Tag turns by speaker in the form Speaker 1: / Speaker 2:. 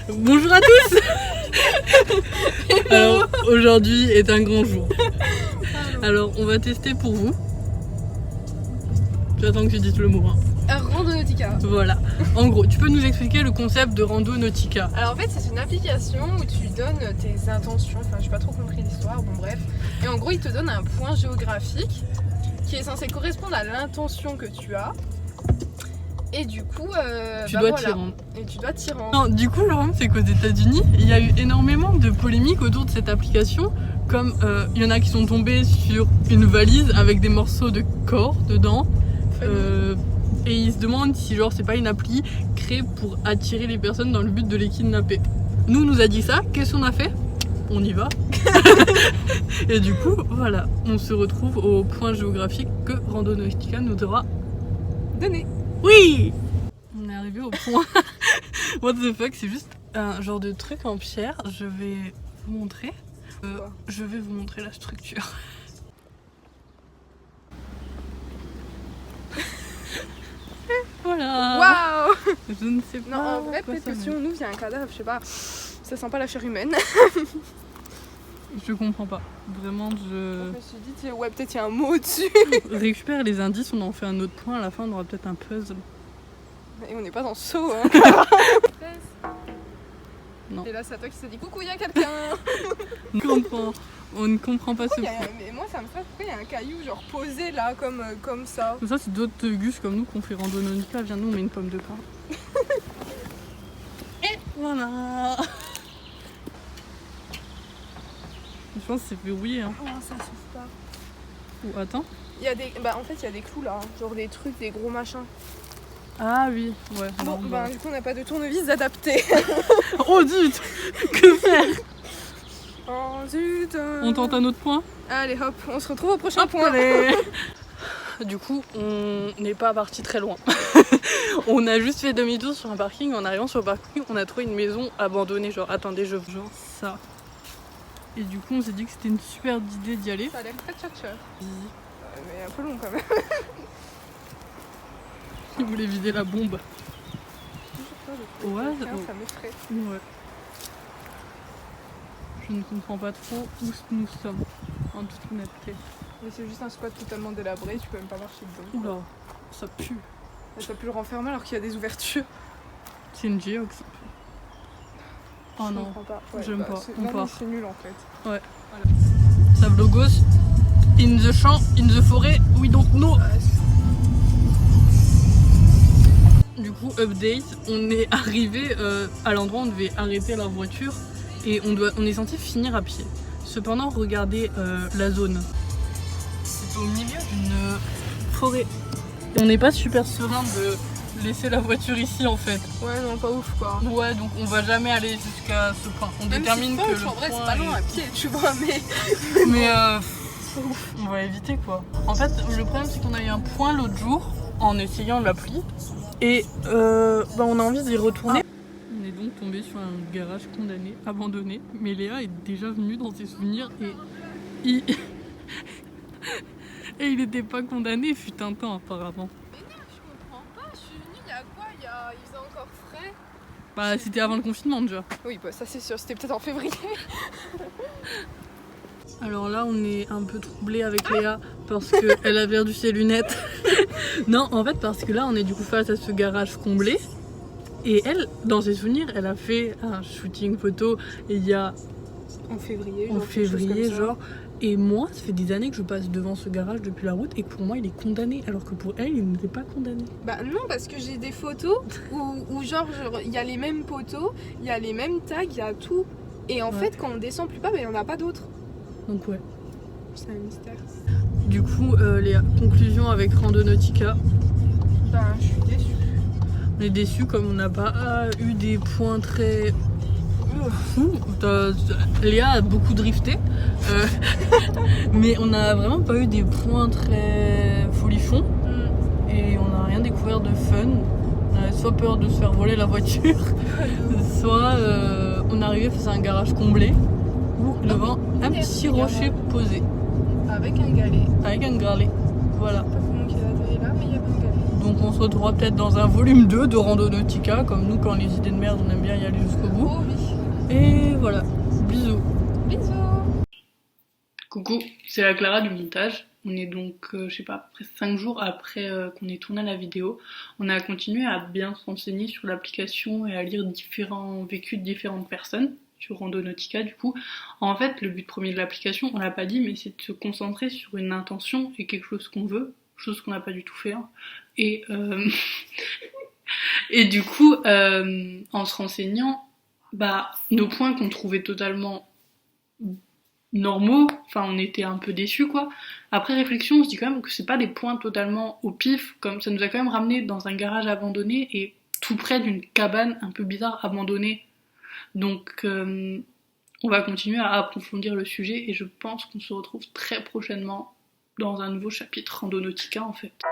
Speaker 1: Bonjour à tous. Alors aujourd'hui est un grand jour. Alors on va tester pour vous. J'attends que tu dises le mot.
Speaker 2: Randonautica.
Speaker 1: Voilà. En gros, tu peux nous expliquer le concept de Randonautica?
Speaker 2: Alors en fait c'est une application où tu donnes tes intentions, enfin j'ai pas trop compris l'histoire, bon bref. Et en gros il te donne un point géographique qui est censé correspondre à l'intention que tu as. Et du coup,
Speaker 1: tu dois t'y rendre.
Speaker 2: Et tu dois t'y rendre.
Speaker 1: Non, du coup, le problème, c'est qu'aux États-Unis, il y a eu énormément de polémiques autour de cette application. Comme il y en a qui sont tombés sur une valise avec des morceaux de corps dedans. Et ils se demandent si, genre, c'est pas une appli créée pour attirer les personnes dans le but de les kidnapper. Nous, on nous a dit ça. Qu'est-ce qu'on a fait? On y va. Et du coup, voilà, on se retrouve au point géographique que Randonautica nous aura
Speaker 2: donné.
Speaker 1: Oui! On est arrivé au point. What the fuck, c'est juste un genre de truc en pierre. Je vais vous montrer. Je vais vous montrer la structure. Voilà.
Speaker 2: Waouh!
Speaker 1: Je ne sais pas.
Speaker 2: Non, en vrai,
Speaker 1: quoi
Speaker 2: peut-être
Speaker 1: ça
Speaker 2: que si on ouvre, il y a un cadavre, je sais pas. Ça sent pas la chair humaine.
Speaker 1: Je comprends pas. Vraiment,
Speaker 2: Je me suis dit, tiens, ouais, peut-être il y a un mot au-dessus.
Speaker 1: récupère les indices, on en fait un autre point. À la fin, on aura peut-être un puzzle.
Speaker 2: Et on n'est pas dans ce saut, hein.
Speaker 1: Non.
Speaker 2: Et là, c'est à toi qui s'est dit, coucou, il y a quelqu'un.
Speaker 1: On ne comprend pas ce point.
Speaker 2: Mais moi, ça me fait pourquoi il y a un caillou, genre posé là, comme ça.
Speaker 1: Ça, c'est d'autres gus comme nous qu'on fait Randonautica. Viens, nous, on met une pomme de pain. Et voilà. Je pense que c'est verrouillé. Hein.
Speaker 2: Oh, ça s'ouvre pas.
Speaker 1: Ou attends.
Speaker 2: Il y a des... Bah, en fait, il y a des clous là, hein. Genre des trucs, des gros machins.
Speaker 1: Ah oui, ouais.
Speaker 2: Bon, bah, du coup, on n'a pas de tournevis adapté.
Speaker 1: Oh zut. Que faire?
Speaker 2: Oh zut.
Speaker 1: On tente un autre point?
Speaker 2: Allez, hop, on se retrouve au prochain point.
Speaker 1: Allez. Du coup, on n'est pas parti très loin. On a juste fait demi-tour sur un parking. En arrivant sur le parking, on a trouvé une maison abandonnée. Genre, attendez, genre ça. Et du coup, on s'est dit que c'était une super idée d'y aller.
Speaker 2: Ça a l'air très tchatcheur. Mais un peu long quand même.
Speaker 1: Il voulait vider la bombe. Ouais,
Speaker 2: ça m'effraie.
Speaker 1: Ouais. Je ne comprends pas trop où nous sommes, en toute honnêteté.
Speaker 2: Mais c'est juste un squat totalement délabré, tu peux même pas marcher dedans.
Speaker 1: Oula, ça pue.
Speaker 2: Et t'as pu le renfermer alors qu'il y a des ouvertures.
Speaker 1: C'est une géox. Oh
Speaker 2: Je
Speaker 1: non,
Speaker 2: comprends pas. Ouais,
Speaker 1: j'aime pas. On
Speaker 2: non,
Speaker 1: part.
Speaker 2: mais c'est nul en fait.
Speaker 1: Ouais. Voilà. Savlogos, in the champ, in the forêt, we don't know. Du coup, update, on est arrivé à l'endroit où on devait arrêter la voiture et on est censé finir à pied. Cependant, regardez la zone. C'est au milieu d'une forêt. Et on n'est pas super serein de laisser la voiture ici en fait.
Speaker 2: Ouais, non, pas ouf quoi.
Speaker 1: Ouais, donc on va jamais aller jusqu'à ce point. On
Speaker 2: Même
Speaker 1: détermine
Speaker 2: si
Speaker 1: que
Speaker 2: proche,
Speaker 1: le
Speaker 2: en vrai,
Speaker 1: point
Speaker 2: c'est pas loin
Speaker 1: est-
Speaker 2: à pied, tu vois, mais.
Speaker 1: Mais on va éviter quoi. En fait, le problème c'est qu'on a eu un point l'autre jour en essayant l'appli et on a envie d'y retourner. On est donc tombé sur un garage condamné, abandonné. Mais Léa est déjà venue dans ses souvenirs et il était pas condamné, fut un temps apparemment.
Speaker 2: Mais non, je comprends pas. Je suis venue il y a quoi il faisait encore frais.
Speaker 1: Bah c'était avant le confinement déjà.
Speaker 2: Oui, bah ça c'est sûr, c'était peut-être en février.
Speaker 1: Alors là, on est un peu troublé avec Léa parce qu'elle a perdu ses lunettes. Non, en fait, parce que là, on est du coup face à ce garage comblé. Et elle, dans ses souvenirs, elle a fait un shooting photo il y a
Speaker 2: En février,
Speaker 1: en février, genre. Et moi, ça fait des années que je passe devant ce garage depuis la route et pour moi, il est condamné. Alors que pour elle, il n'était pas condamné.
Speaker 2: Bah non, parce que j'ai des photos où genre il y a les mêmes poteaux, il y a les mêmes tags, il y a tout. Et en fait, quand on descend plus bas, il n'y en a pas d'autres.
Speaker 1: Donc ouais.
Speaker 2: C'est un mystère.
Speaker 1: Du coup, Léa, conclusion avec Randonautica.
Speaker 2: Ben, je suis déçue.
Speaker 1: On est déçus comme on n'a pas eu des points très fous. Léa a beaucoup drifté. Mais on n'a vraiment pas eu des points très folichons. Et on n'a rien découvert de fun. On avait soit peur de se faire voler la voiture, soit on est arrivé face à un garage comblé où devant un petit rocher posé
Speaker 2: Avec un galet.
Speaker 1: avec un gralet. Voilà.
Speaker 2: Pas comment qu'il a donné là, mais il y avait un galet.
Speaker 1: Donc on se retrouvera peut-être dans un volume 2 de Randonautica, comme nous quand les idées de merde on aime bien y aller jusqu'au bout.
Speaker 2: Oh oui.
Speaker 1: Et voilà, bisous.
Speaker 2: Bisous.
Speaker 3: Coucou, c'est la Clara du montage. On est donc, je sais pas, presque 5 jours après qu'on ait tourné la vidéo. On a continué à bien se renseigner sur l'application et à lire différents vécus de différentes personnes sur Randonautica du coup. En fait, le but premier de l'application, on l'a pas dit, mais c'est de se concentrer sur une intention et quelque chose qu'on veut, chose qu'on n'a pas du tout fait. Hein. Et, et du coup, en se renseignant, nos points qu'on trouvait totalement normaux, enfin on était un peu déçus quoi. Après réflexion, on se dit quand même que c'est pas des points totalement au pif, comme ça nous a quand même ramené dans un garage abandonné et tout près d'une cabane un peu bizarre abandonnée. Donc on va continuer à approfondir le sujet et je pense qu'on se retrouve très prochainement dans un nouveau chapitre Randonautica en fait.